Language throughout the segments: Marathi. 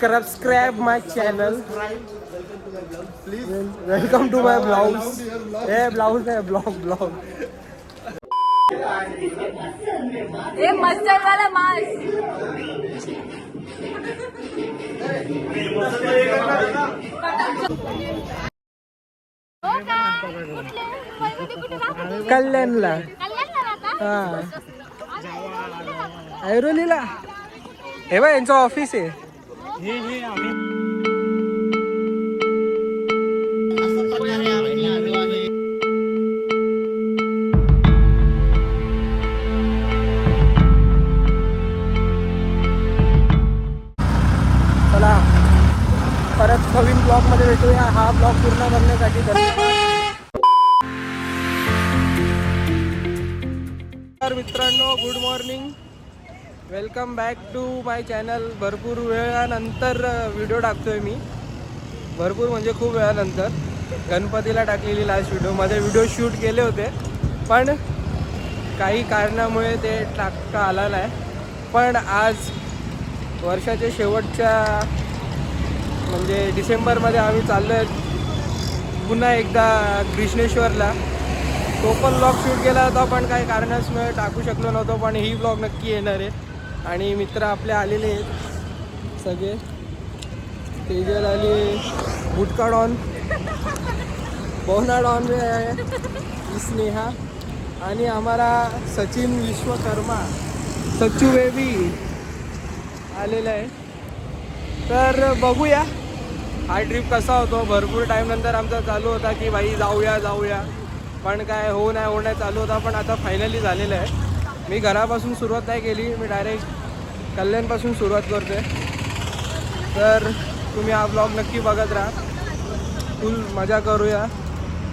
subscribe my channel. Please welcome to my blogs. Hey, blogs है blog. ये मस्टर्ड वाला मास्क कल्याणला हा ऐरोलीला हे बघ यांचं ऑफिस आहे. चला परत नवीन ब्लॉग मध्ये भेटूया. हा ब्लॉग पूर्ण करण्यासाठी तर मित्रांनो good morning, welcome back to my channel. भरपूर वेळानंतर व्हिडिओ टाकतोय मी, भरपूर म्हणजे खूप वेळानंतर. गणपतीला टाकलेली लास्ट व्हिडिओमध्ये व्हिडिओ शूट केले होते, पण काही कारणामुळे ते टाकता आला नाही. पण आज वर्षाच्या शेवटच्या म्हणजे डिसेंबरमध्ये आम्ही चाललो आहे पुन्हा एकदा कृष्णेश्वरला. तो पण ब्लॉग शूट केला होता, पण काही कारणामुळे टाकू शकलो नव्हतो. पण ही ब्लॉग नक्की येणार आहे. आणि मित्र आपले आलेले आहेत सगळे. तेजल आली, गुटका डॉन, बोना डॉन भी आहे, स्नेहा आणि हमारा सचिन विश्वकर्मा सच्चू बेबी आलेला आहे. तर बघूया हा ट्रिप कसा होतो. भरपूर टाईम नंतर आमचा चालू होता की भाई जाऊया, पण काय होण्या चालू होता. पण आता फायनली झालेलं आहे. मी घरापासून सुरुवात नाही केली, मी डायरेक्ट कल्याणपासून सुरुवात करते. तर तुम्ही हा ब्लॉग नक्की बघत राहा, फुल मजा करूया.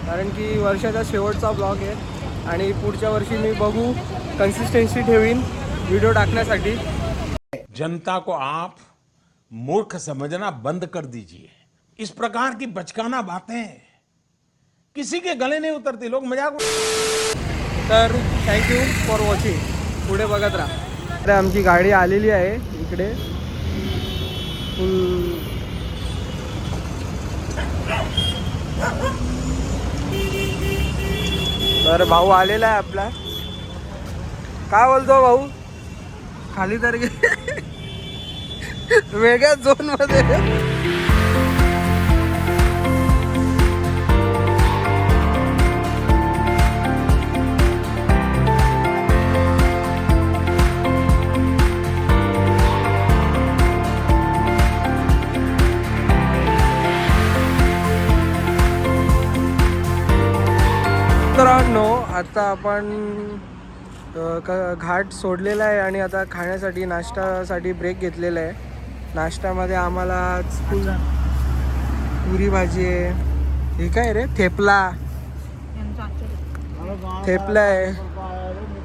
कारण की वर्षाचा शेवटचा ब्लॉग आहे आणि पुढच्या वर्षी मी बघू कन्सिस्टन्सी ठेवीन व्हिडिओ टाकण्यासाठी. जनता को आप मूर्ख समझना बंद कर दीजिए. इस प्रकार की बचकाना बातें किसी के गले नहीं उतरती, लोग मजाक. तर थँक्यू फॉर वॉचिंग. पुढे बघत राहा. तर आमची गाडी आलेली आहे इकडे फुल. तर भाऊ आलेला आहे आपला. काय बोलतो भाऊ? खाली तर गे वेगळ्या झोन मध्ये. मित्रांनो आता आपण घाट सोडलेला आहे आणि आता खाण्यासाठी नाश्त्यासाठी ब्रेक घेतलेला आहे. नाश्त्यामध्ये आम्हाला आज पुरी भाजी आहे. हे काय रे? थेपला आहे.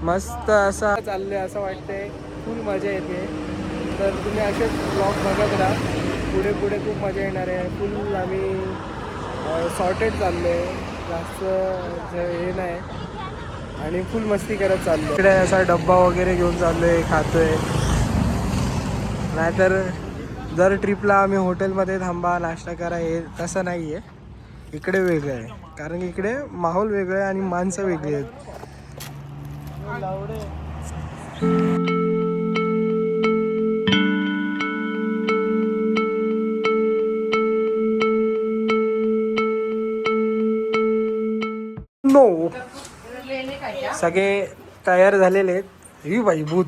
मस्त असा चालले असं वाटतंय, फुल मजा येते. तर तुम्ही असेच ब्लॉग बघत राहा, पुढे खूप मजा येणार आहे. फुल आम्ही सॉर्टेड चाललो आहे, जास्त हे नाही आणि फुल मस्ती करत चाललो. इकडे असा डब्बा वगैरे घेऊन चाललोय, खातोय. नाहीतर दर ट्रिपला आम्ही हॉटेलमध्ये थांबा नाश्ता करा हे तसं नाही आहे. इकडे वेगळं आहे, कारण इकडे माहोल वेगळं आहे आणि माणसं वेगळी आहेत. नो सगळे तयार झालेले आहेत. ही बाई भूत.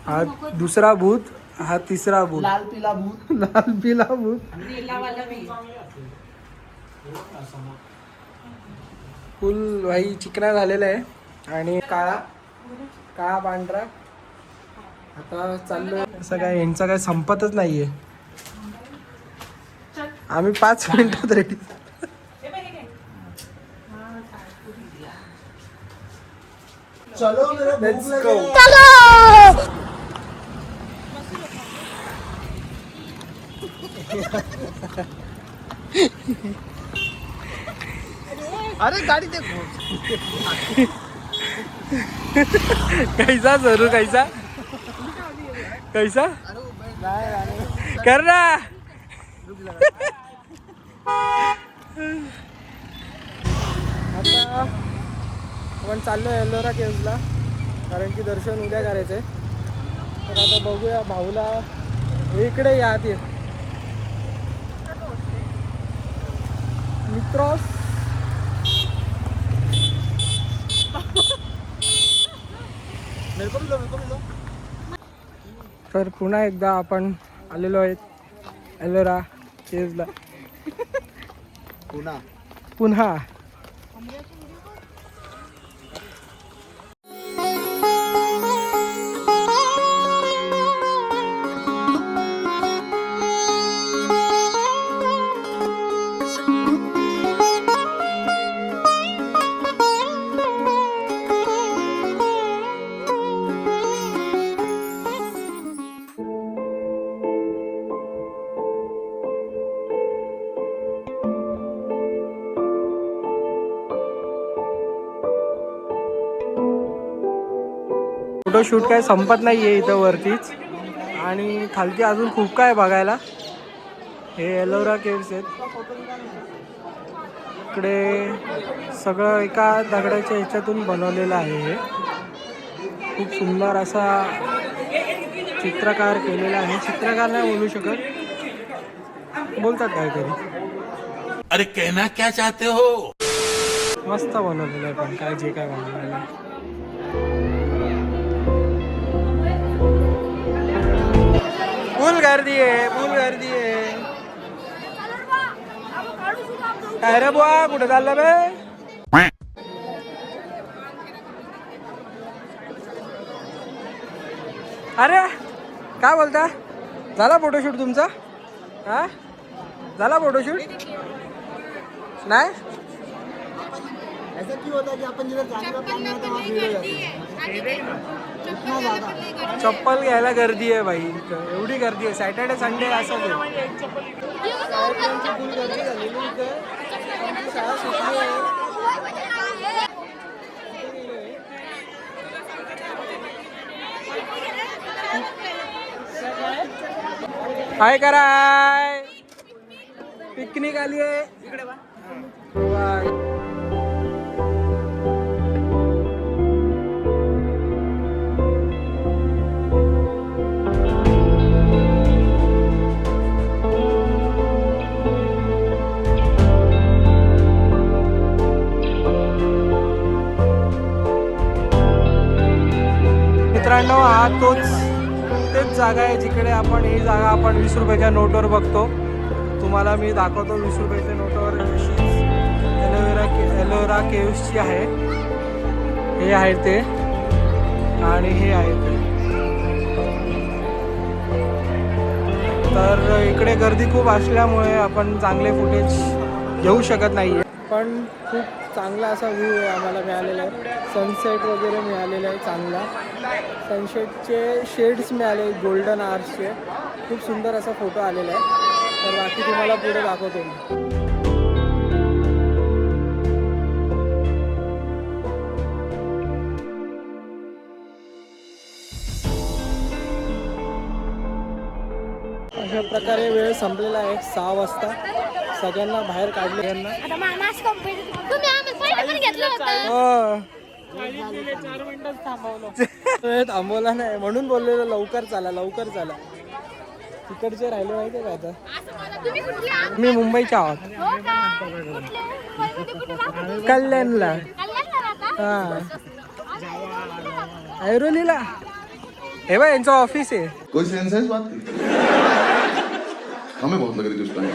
हा दुसरा भूत, हा तिसरा भूत. लाल पिला भूत. फुल भाई चिकना झालेला आहे आणि काळा पांढरा. आता चाललोय. असं काय यांचं काय संपतच नाहीये. आम्ही 5 मिनिटात रेडी. चलो लेट्स गो. अरे गाड़ी देखो. कैसा सरू कैसा कैसा कर ना. आता आपण चाललोय एलोरा केव्हजला कारण की दर्शन उद्या करायचंय. तर आता बघूया भाऊला इकडे या ते मित्रोस. तर पुन्हा एकदा आपण आलेलो आहेत एलोरा केव्हजला. पुन्हा फोटोशूट काय संपत नाही आहे इथं वरतीच आणि खालती अजून खूप काय बघायला. हे एलोरा केव्हज आहेत. इकडे सगळं एका दगडाच्या ह्याच्यातून बनवलेलं आहे. हे खूप सुंदर असा चित्रकार केलेला आहे. चित्रकार नाही बोलू शकत, बोलतात काहीतरी. अरे कहना क्या चाहते हो. मस्त बनवलेलं आहे पण काय जे काय बनवलेलं आहे. फुल गर्दी आहे, फुल गर्दी आहे. काय रे बुवा कुठे चाललं बे. अरे काय बोलता. झाला फोटोशूट तुमचा. हा झाला फोटोशूट नाही. ऐसा क्यों होता है कि अपन जिधर जाने का प्लान बनाते हैं वहाँ भीड़ हो जाती है इतना ज़्यादा. चप्पल घ्यायला गर्दी आहे बाई इथं. एवढी गर्दी आहे. सॅटर्डे संडे असं आहे. फुल गर्दी झालेली इथं. शाळा सुटली आहे. काय कराय पिकनिक आली आहे इकडे बा. मित्रांनो हा तेच जागा आहे जिकडे आपण ही जागा आपण 20 रुपयाच्या नोटवर बघतो. तुम्हाला मी दाखवतो 20 रुपयाच्या नोटवर अशीच एलोरा केव्हजची आहे. हे आहे ते आणि हे आहे ते. तर इकडे गर्दी खूप असल्यामुळे आपण चांगले फुटेज घेऊ शकत नाही आहे. पण खूप चांगला असा व्ह्यू आहे आम्हाला मिळालेला आहे. सनसेट वगैरे मिळालेला आहे चांगला. सनसेटचे शेड्स मिळाले गोल्डन आर्सचे. खूप सुंदर असा फोटो आलेला आहे. तर बाकी तुम्हाला पुढे दाखवतो मी. अशा प्रकारे वेळ संपलेला आहे. 6 वाजता सगळ्यांना बाहेर काढले. यांना थांबवला नाही म्हणून बोललेलं लवकर चाला लवकर चाला. तिकडचे राहिले माहिती आहे का. आता मी मुंबईच्या आहोत. कल्याणला. हा ऐरोलीला. हे बघ यांचं ऑफिस आहे. कोई सेंस है इस बात की. हमें बहुत लग रही थी उस time.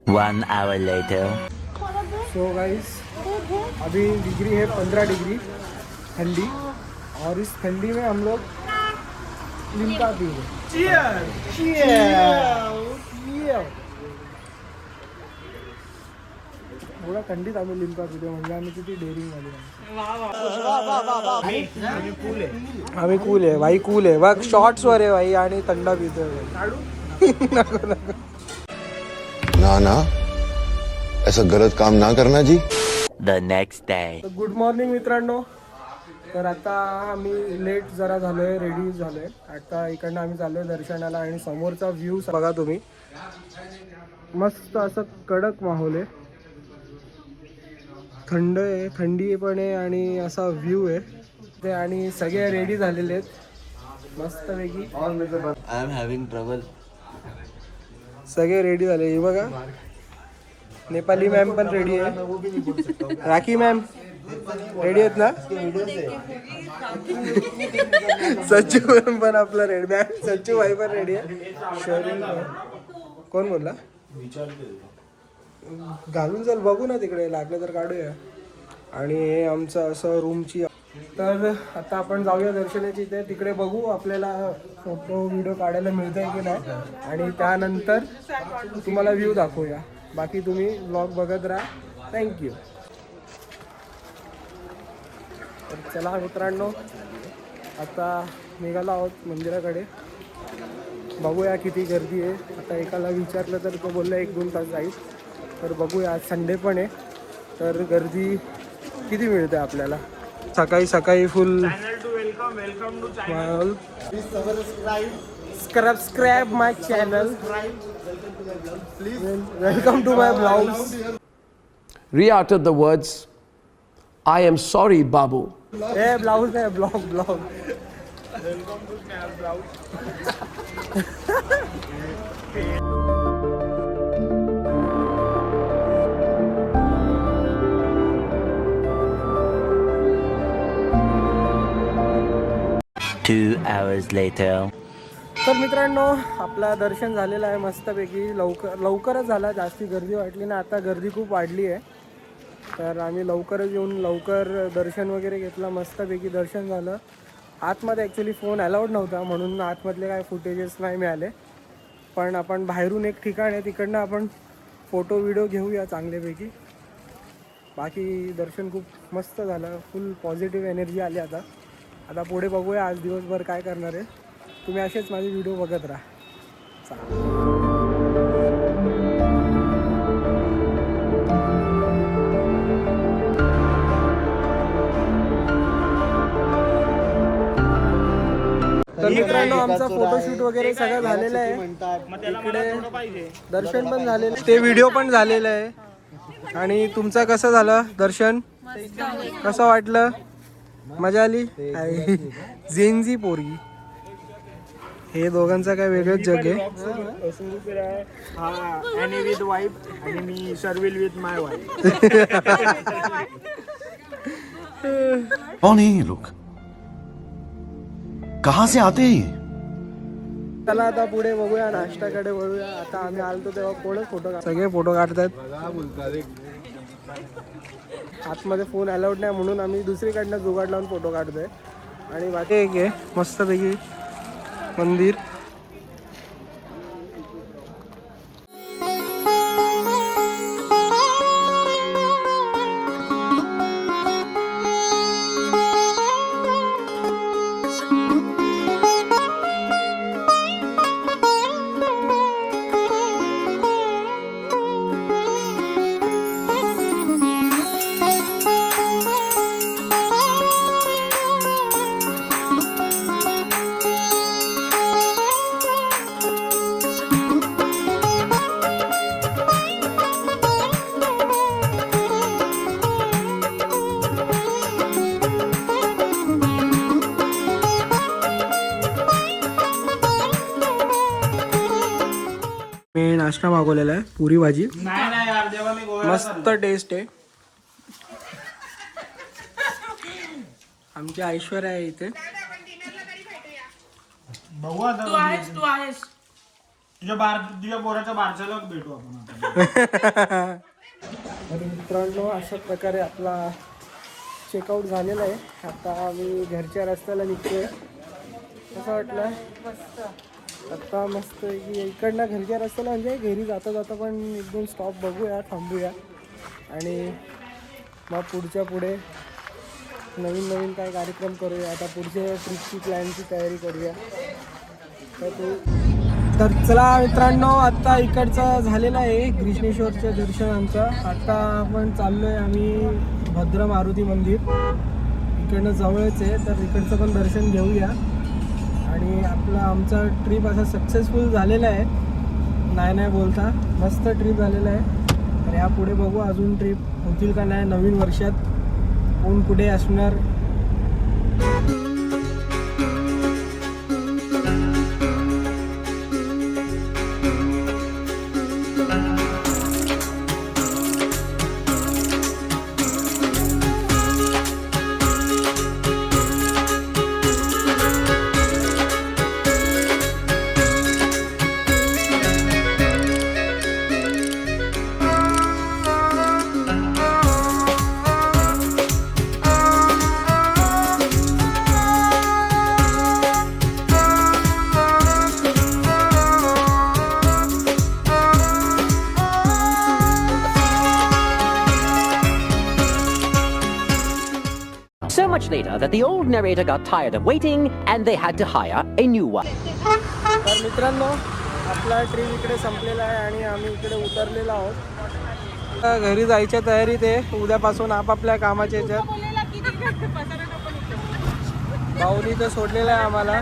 One hour later. So guys अभी डिग्री है 15 डिग्री ठंडी और इस ठंडी में हम लोग लिम्का पी रहे. एवढा थंडीत आम्ही लिंका पितो म्हणजे आम्ही किती डेअरिंग वाली आम्ही कूल आहे भाई, कूल आहे बघ, शॉर्ट्स वर आहे भाई आणि थंडा पितोय नको नको. ना ना, ऐसा गलत काम ना करना जी. The next day. Good morning मित्रांनो. तर आता आम्ही लेट जरा झालोय, रेडी झालोय. आता इकडनं आम्ही चाललोय दर्शनाला आणि समोरचा व्ह्यू बघा तुम्ही, मस्त असं कडक माहोल आहे, थंड आहे, थंडी पण आहे आणि असा व्ह्यू आहे ते. आणि सगळे रेडी झालेले आहेत मस्तपैकी. I am having trouble. सगळे रेडी झाले. हे बघा नेपाली मॅम पण रेडी आहे, राखी मॅम रेडी आहेत ना, सच्चू मॅम पण आपला रेडी, मॅम सच्चू भाई पण रेडी आहे. शरीर कोण बोलला घालून चल बघू ना तिकडे, लागलं तर काढूया. आणि हे आमचं असं रूमची. तर आता आपण जाऊया दर्शनाची इथे, तिकडे बघू आपल्याला फोटो व्हिडिओ काढायला मिळतंय की नाही आणि त्यानंतर तुम्हाला व्ह्यू दाखवूया. बाकी तुम्ही व्लॉग बघत राहा. थँक्यू. तर चला मित्रांनो, आता निघालो आहोत मंदिराकडे. बघूया किती गर्दी आहे. आता एकाला विचारलं तर तो बोलला 1-2 तास जाईल. तर बघूया, आज संडे पण आहे तर गर्दी किती मिळते आपल्याला. सकाळी सकाळी full subscribe my channel, welcome to my blogs. Re-uttered the words, I am sorry, Babu. A blouse आहे, ब्लॉग. 2 hours later. तर मित्रांनो, आपला दर्शन झालेलं आहे मस्तपैकी. लवकरच झाला, जास्ती गर्दी वाटली ना. आता गर्दी खूप वाढली आहे तर आम्ही लवकरच येऊन लवकर दर्शन वगैरे घेतलं. मस्तपैकी दर्शन झालं. आतमध्ये ॲक्च्युली फोन अलाउड नव्हता म्हणून आतमधले काय फुटेजेस नाही मिळाले. पण आपण बाहेरून एक ठिकाण आहे तिकडनं आपण फोटो व्हिडिओ घेऊया चांगल्यापैकी. बाकी दर्शन खूप मस्त झालं, फुल पॉझिटिव्ह एनर्जी आली. आता पुढे बघूया आज दिवसभर काय करणार आहे. तुम्ही असेच माझे व्हिडिओ बघत राहा. चालेल. तर मित्रांनो, आमचा फोटोशूट वगैरे सगळं झालेलं आहे. इकडे दर्शन पण झालेलं, ते व्हिडिओ पण झालेलं आहे. आणि तुमचं कसं झालं दर्शन, कसं वाटलं, मजा आली. झेंझी पोरगी, हे दोघांचा काय वेगळंच जग आहे. आणि विथ वाईफ आणि मी सर्विल विथ माय वाईफ. कौन है ये लोग, कहां से आते हैं? चला आता पुढे बघूया, नाश्त्याकडे वळूया. आता आम्ही आलतो तेव्हा कोणच सगळे फोटो काढतात. आतमध्ये फोन अलाउड नाही म्हणून आम्ही दुसरीकडनं जुगाड लावून फोटो काढतोय. आणि बाकी एक आहे मस्तपैकी मंदिर. मी नाश्ता मागवलेला आहे, पुरी भाजी, मस्त टेस्ट आहे. आमची ऐश्वर्या आहे इथे. तू आहेस तुझ्या पोराच्या बारशाला भेटू आपण. तर मित्रांनो, अशा प्रकारे आपला चेकआउट झालेला आहे. आता आम्ही घरच्या रस्त्याला निघतोय. कसं वाटलं? आता मस्त की इकडनं घरच्या रस्त्याला म्हणजे घरी जाता जाता पण 1-2 स्टॉप बघूया, थांबूया आणि मग पुढच्या पुढे नवीन नवीन काय कार्यक्रम करूया. आता पुढच्या ट्रिपची प्लॅनची तयारी करूया. तर चला मित्रांनो, आत्ता इकडचं झालेलं आहे ग्रीष्णेश्वरचं दर्शन आमचं. आत्ता आपण चाललो आहे आम्ही भद्र मारुती मंदिर, इकडनं जवळच आहे. तर इकडचं पण दर्शन घेऊया. आणि आमचा ट्रिप असा सक्सेसफुल झालेला आहे, नाही बोलता मस्त ट्रिप झालेला आहे. तर यापुढे बघू अजून ट्रिप होतील का नाही. नवीन वर्षात कोण कुठे असणार. So much later that the old narrator got tired of waiting and they had to hire a new one. तर मित्रांनो, आपला ट्रिप इकडे संपलेला आहे आणि आम्ही इकडे उतरलेलो आहोत. आता घरी जायच्या तयारीत आहे. उद्यापासून आपापल्या कामाच्या ह्याच्यात. भाऊनी तर सोडलेलं आहे आम्हाला.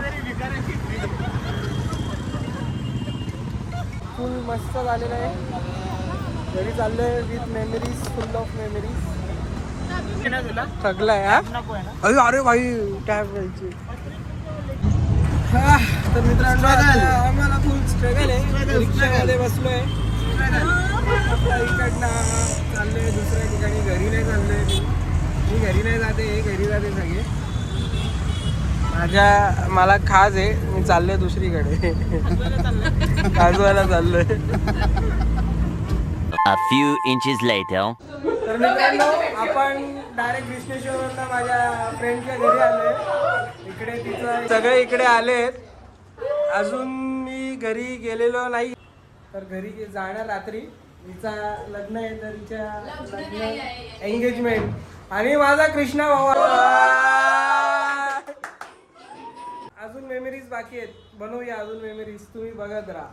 फुल मस्त झालेलं आहे. घरी चाललोय with memories, full of memories. थकलाय हा. अरे भाई टॅब घ्यायची. तर मित्रांनो, आम्हाला फुल स्ट्रगल आहे. रिक्षामध्ये बसलोय. आपल्या इकडनं चाललोय दुसऱ्या ठिकाणी. घरी नाही चाललोय मी घरी नाही जाते, हे घरी जाते सगळे. मला खाज आहे, मी चाललोय दुसरीकडे. काजवाला चाललोय. A few inches later. तर मित्रांनो, आपण डायरेक्ट ग्रीष्णेश्वरवरनं माझ्या फ्रेंडच्या घरी आलोय. इकडे तिचं सगळे इकडे आलेत. अजून मी घरी गेलेलो नाही. तर घरी जाणार रात्री. हिचा लग्न आहे, तर हिच्या लग्न एंगेजमेंट. आणि माझा कृष्णा भाऊ. अजून मेमरीज बाकी आहेत. बनवूया अजून मेमरीज. तुम्ही बघत राहा.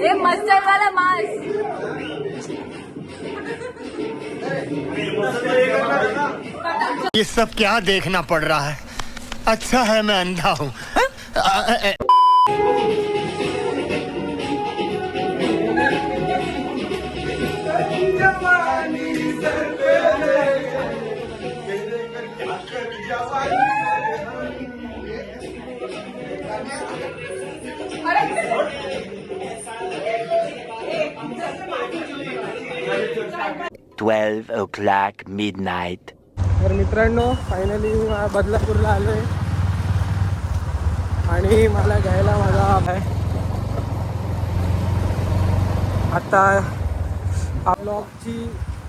ये मस्टर्ड वाला मास्क. ये सब क्या देखना पड़ रहा है. अच्छा है मैं अंधा हूँ. $12 midnight. तर मित्रांनो, फायनली बदलापूरला आलो आहे आणि मला घ्यायला माझा आहे. आता ब्लॉगची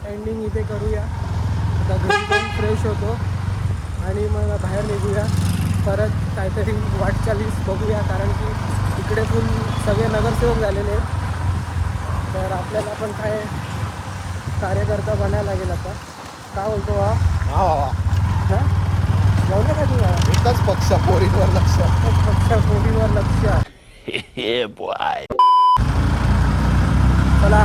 एंडिंग इथे करूया. आता घरी जाऊन फ्रेश होतो आणि मग बाहेर निघूया. परत काहीतरी वाटचालीस बघूया, कारण की इकडे पण सगळे नगरसेवक झालेले आहेत. तर आपल्याला पण काय कार्यकर्ता बनायला लागेल आता. काय बोलतो बा? जाऊ नका तू. एकच पक्ष पोरींवर लक्ष. Yeah, boy. चला